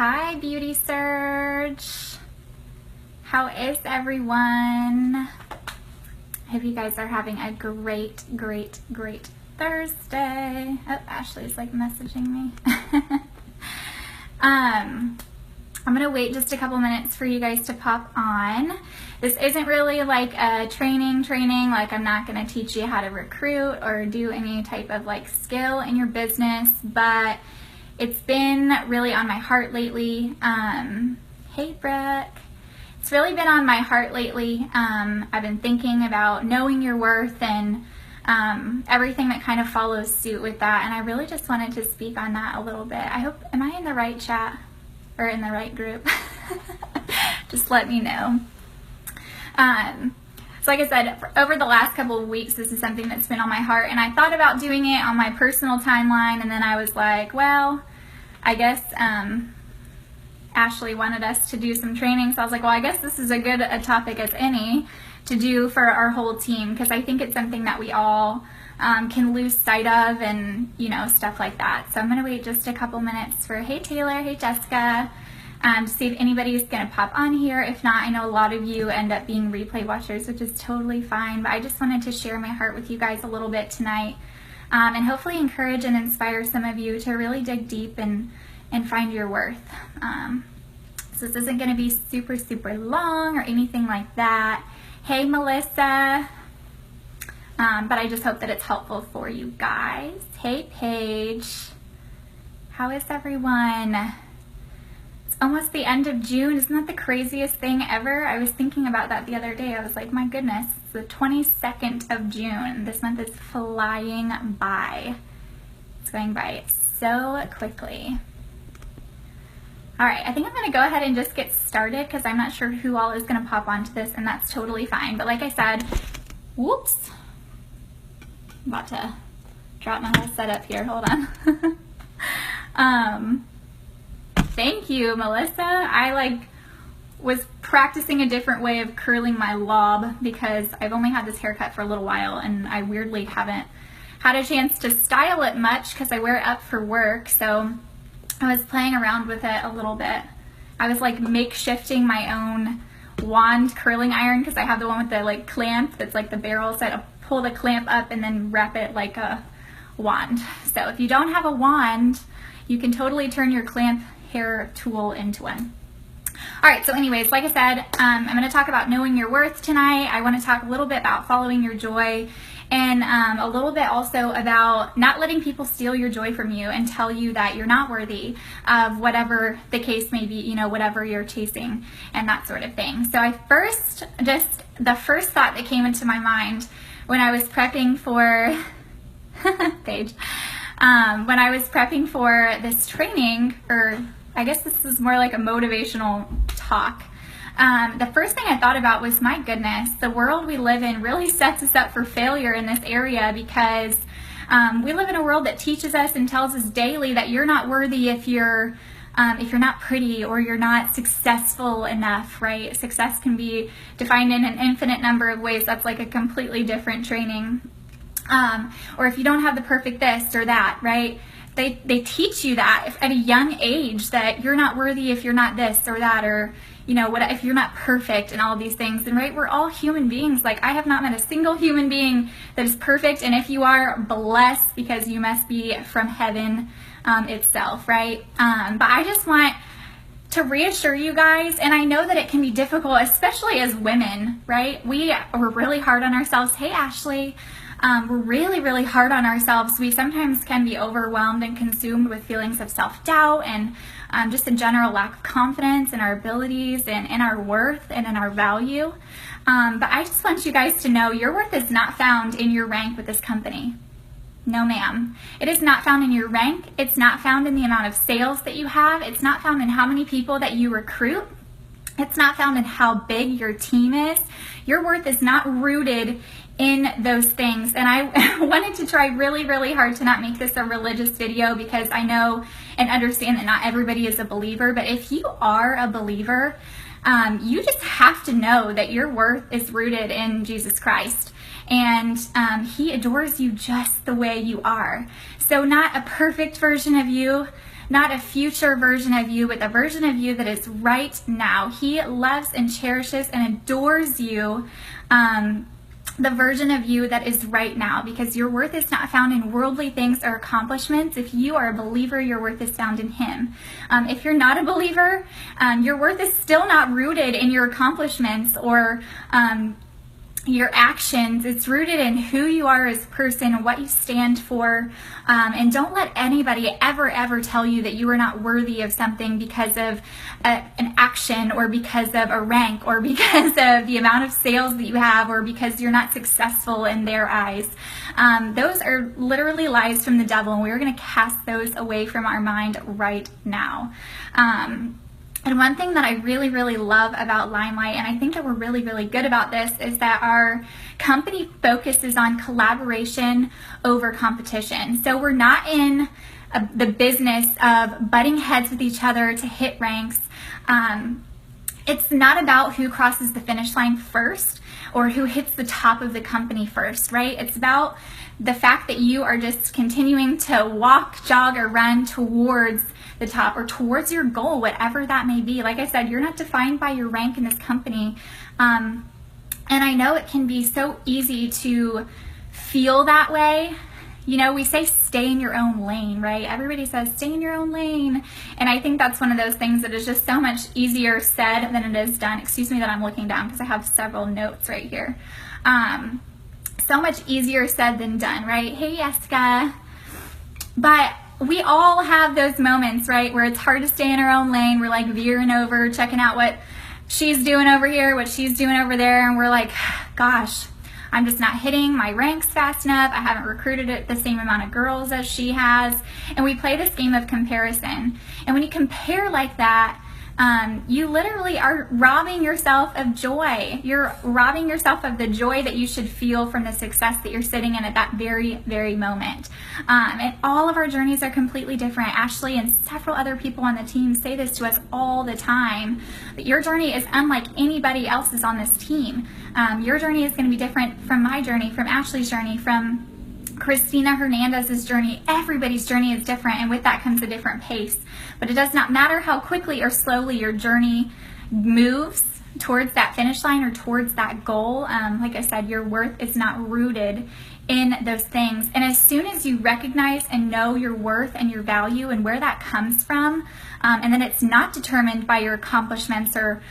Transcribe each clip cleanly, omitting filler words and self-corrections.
Hi, Beauty Surge. How is everyone? I hope you guys are having a great Thursday. Oh, Ashley's like messaging me. I'm gonna wait just a couple minutes for you guys to pop on. This isn't really like a training, like I'm not gonna teach you how to recruit or do any type of like skill in your business, but it's been really on my heart lately. Hey Brooke. It's really been on my heart lately. I've been thinking about knowing your worth and everything that kind of follows suit with that, and I really just wanted to speak on that a little bit. Am I in the right chat or in the right group? Just let me know. So like I said, over the last couple of weeks, this is something that's been on my heart, and I thought about doing it on my personal timeline, and then I was like, well, I guess Ashley wanted us to do some training, so I was like, well, I guess this is a good a topic as any to do for our whole team, because I think it's something that we all can lose sight of, and you know, stuff like that. So I'm going to wait just a couple minutes for hey Taylor, hey Jessica, to see if anybody's going to pop on here. If not, I know a lot of you end up being replay watchers, which is totally fine, but I just wanted to share my heart with you guys a little bit tonight, and hopefully encourage and inspire some of you to really dig deep and find your worth. So this isn't going to be super long or anything like that. Hey Melissa, but I just hope that it's helpful for you guys. Hey Paige, how is everyone? It's almost the end of June. Isn't that the craziest thing ever? I was thinking about that the other day. I was like, my goodness, it's the 22nd of June. This month is flying by. It's going by so quickly. All right, I think I'm gonna go ahead and just get started because I'm not sure who all is gonna pop onto this, and that's totally fine. But like I said, whoops, I'm about to drop my whole setup here, hold on. Thank you, Melissa. I was practicing a different way of curling my lob because I've only had this haircut for a little while, and I weirdly haven't had a chance to style it much because I wear it up for work, so I was playing around with it a little bit. I was like makeshifting my own wand curling iron because I have the one with the like clamp that's like the barrel, so I had to pull the clamp up and then wrap it like a wand. So if you don't have a wand, you can totally turn your clamp hair tool into one. All right, so anyways, like I said, I'm going to talk about knowing your worth tonight. I want to talk a little bit about following your joy, and a little bit also about not letting people steal your joy from you and tell you that you're not worthy of whatever the case may be, you know, whatever you're chasing and that sort of thing. So the first thought that came into my mind when I was prepping for Paige, when I was prepping for this training, or I guess this is more like a motivational talk. The first thing I thought about was, my goodness, the world we live in really sets us up for failure in this area, because we live in a world that teaches us and tells us daily that you're not worthy if you're not pretty or you're not successful enough, right? Success can be defined in an infinite number of ways. That's like a completely different training. Or if you don't have the perfect this or that, right? They teach you that at a young age, that you're not worthy if you're not this or that, or you know, what if you're not perfect and all of these things. And right, we're all human beings. Like, I have not met a single human being that is perfect, and if you are, blessed, because you must be from heaven itself, right? But I just want to reassure you guys, and I know that it can be difficult, especially as women, right? We're really hard on ourselves. Hey Ashley. We're really hard on ourselves. We sometimes can be overwhelmed and consumed with feelings of self-doubt and just a general lack of confidence in our abilities and in our worth and in our value. But I just want you guys to know your worth is not found in your rank with this company. No ma'am. It is not found in your rank. It's not found in the amount of sales that you have. It's not found in how many people that you recruit. It's not found in how big your team is. Your worth is not rooted in those things. And I wanted to try really hard to not make this a religious video, because I know and understand that not everybody is a believer. But if you are a believer, you just have to know that your worth is rooted in Jesus Christ. And He adores you just the way you are. So not a perfect version of you, not a future version of you, but the version of you that is right now. He loves and cherishes and adores you, the version of you that is right now, because your worth is not found in worldly things or accomplishments. If you are a believer, your worth is found in Him. If you're not a believer, your worth is still not rooted in your accomplishments or your actions. It's rooted in who you are as a person and what you stand for. And don't let anybody ever tell you that you are not worthy of something because of an action, or because of a rank, or because of the amount of sales that you have, or because you're not successful in their eyes. Those are literally lies from the devil, and we're going to cast those away from our mind right now. And one thing that I really love about Limelight, and I think that we're really good about this, is that our company focuses on collaboration over competition. So we're not in the business of butting heads with each other to hit ranks. It's not about who crosses the finish line first or who hits the top of the company first, right? It's about the fact that you are just continuing to walk, jog, or run towards the top, or towards your goal, whatever that may be. Like I said, you're not defined by your rank in this company. And I know it can be so easy to feel that way. You know, we say stay in your own lane, right? Everybody says stay in your own lane. And I think that's one of those things that is just so much easier said than it is done. Excuse me that I'm looking down because I have several notes right here. So much easier said than done, right? Hey, Jessica. But we all have those moments, right, where it's hard to stay in our own lane. We're like veering over, checking out what she's doing over here, what she's doing over there, and we're like, gosh, I'm just not hitting my ranks fast enough. I haven't recruited the same amount of girls as she has. And we play this game of comparison. And when you compare like that, you literally are robbing yourself of joy. You're robbing yourself of the joy that you should feel from the success that you're sitting in at that very moment. And all of our journeys are completely different. Ashley and several other people on the team say this to us all the time, that your journey is unlike anybody else's on this team. Your journey is going to be different from my journey, from Ashley's journey, from Christina Hernandez's journey. Everybody's journey is different, and with that comes a different pace. But it does not matter how quickly or slowly your journey moves towards that finish line or towards that goal. Like I said, your worth is not rooted in those things. And as soon as you recognize and know your worth and your value and where that comes from, and then it's not determined by your accomplishments or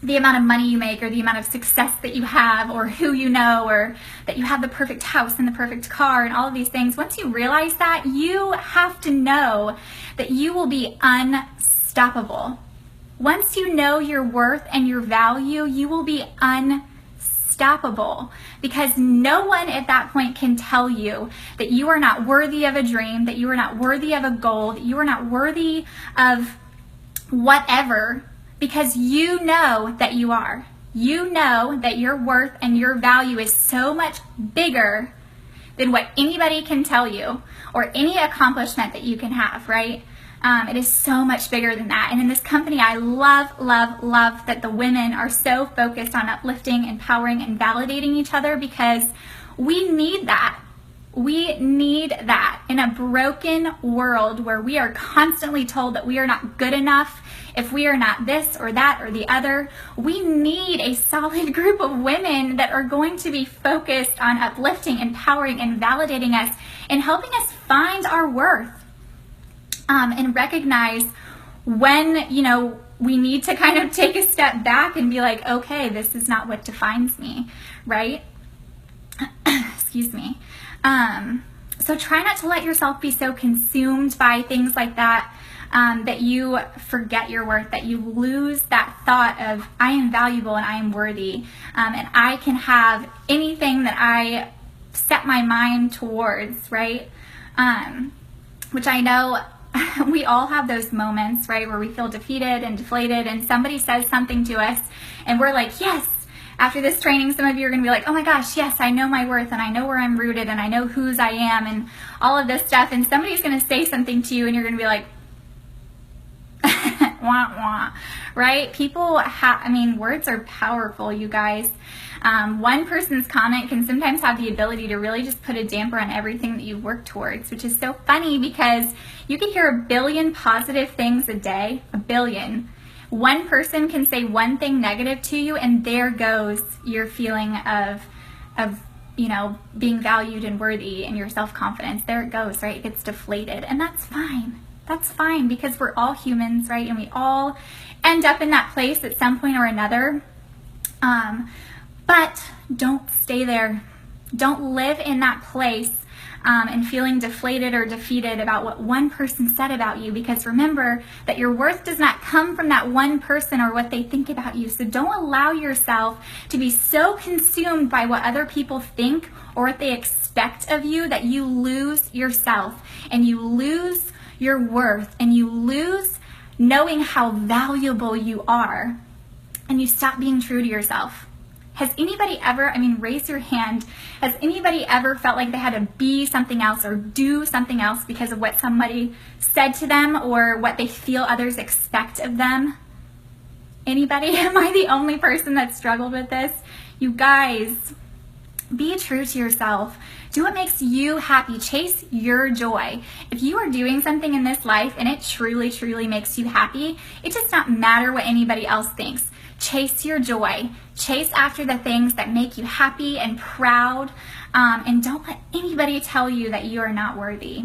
the amount of money you make or the amount of success that you have or who you know or that you have the perfect house and the perfect car and all of these things. Once you realize that, you have to know that you will be unstoppable. Once you know your worth and your value, you will be unstoppable, because no one at that point can tell you that you are not worthy of a dream, that you are not worthy of a goal, that you are not worthy of whatever. Because you know that you are. You know that your worth and your value is so much bigger than what anybody can tell you or any accomplishment that you can have, right? It is so much bigger than that. And in this company, I love that the women are so focused on uplifting, empowering, and validating each other, because we need that. We need that in a broken world where we are constantly told that we are not good enough if we are not this or that or the other. We need a solid group of women that are going to be focused on uplifting, empowering, and validating us and helping us find our worth, and recognize when, you know, we need to kind of take a step back and be like, okay, this is not what defines me, right? Excuse me. So try not to let yourself be so consumed by things like that, that you forget your worth, that you lose that thought of I am valuable and I am worthy, and I can have anything that I set my mind towards, right? Which I know we all have those moments, right, where we feel defeated and deflated, and somebody says something to us and we're like, yes. After this training, some of you are going to be like, oh my gosh, yes, I know my worth and I know where I'm rooted and I know whose I am and all of this stuff. And somebody's going to say something to you and you're going to be like, wah, wah, right? People I mean, words are powerful, you guys. One person's comment can sometimes have the ability to really just put a damper on everything that you work towards, which is so funny because you can hear a billion positive things a day, a billion. One person can say one thing negative to you, and there goes your feeling of you know, being valued and worthy and your self-confidence. There it goes, right? It gets deflated, and that's fine. That's fine because we're all humans, right? And we all end up in that place at some point or another. But don't stay there. Don't live in that place and feeling deflated or defeated about what one person said about you, because remember that your worth does not come from that one person or what they think about you. So don't allow yourself to be so consumed by what other people think or what they expect of you that you lose yourself and you lose your worth and you lose knowing how valuable you are, and you stop being true to yourself. Has anybody ever, I mean, raise your hand, has anybody ever felt like they had to be something else or do something else because of what somebody said to them or what they feel others expect of them? Anybody? Am I the only person that struggled with this? You guys, be true to yourself. Do what makes you happy. Chase your joy. If you are doing something in this life and it truly, truly makes you happy, it does not matter what anybody else thinks. Chase your joy. Chase after the things that make you happy and proud, and don't let anybody tell you that you are not worthy.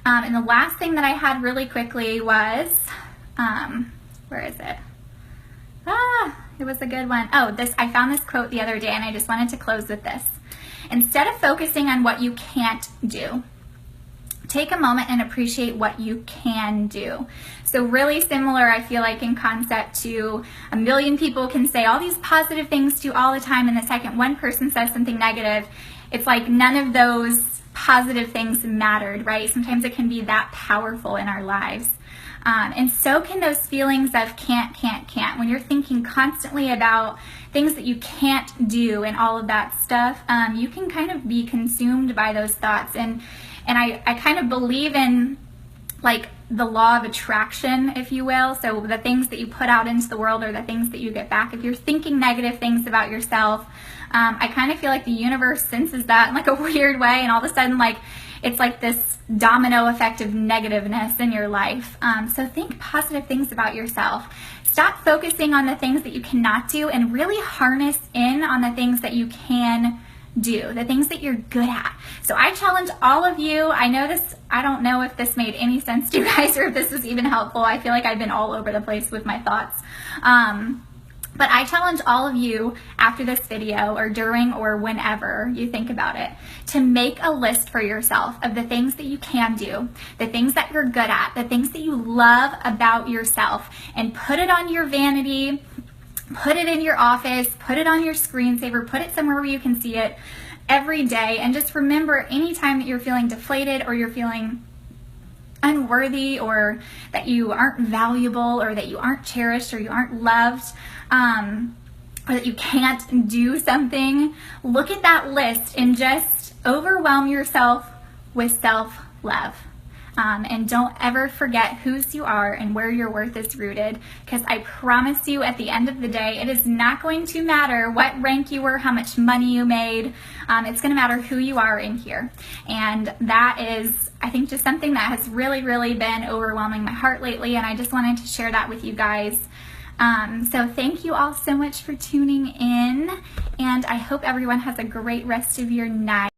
And the last thing that I had really quickly was, where is it? It was a good one. Oh, I found this quote the other day, and I just wanted to close with this. Instead of focusing on what you can't do, take a moment and appreciate what you can do. So really similar, I feel like, in concept to a million people can say all these positive things to you all the time, and the second one person says something negative, it's like none of those positive things mattered, right? Sometimes it can be that powerful in our lives. And so can those feelings of can't. When you're thinking constantly about things that you can't do and all of that stuff, you can kind of be consumed by those thoughts. And I kind of believe in like the law of attraction, if you will. So the things that you put out into the world are the things that you get back. If you're thinking negative things about yourself, I kind of feel like the universe senses that in like a weird way, and all of a sudden, like, it's like this domino effect of negativeness in your life. So think positive things about yourself. Stop focusing on the things that you cannot do and really harness in on the things that you can do, the things that you're good at. So I challenge all of you. I don't know if this made any sense to you guys or if this was even helpful. I feel like I've been all over the place with my thoughts. But I challenge all of you after this video or during or whenever you think about it to make a list for yourself of the things that you can do, the things that you're good at, the things that you love about yourself, and put it on your vanity, put it in your office, put it on your screensaver, put it somewhere where you can see it every day. And just remember, anytime that you're feeling deflated or you're feeling unworthy or that you aren't valuable or that you aren't cherished or you aren't loved, or that you can't do something, look at that list and just overwhelm yourself with self-love. And don't ever forget whose you are and where your worth is rooted, because I promise you at the end of the day, it is not going to matter what rank you were, how much money you made. It's going to matter who you are in here. And that is, I think, just something that has really, really been overwhelming my heart lately, and I just wanted to share that with you guys. So thank you all so much for tuning in, and I hope everyone has a great rest of your night.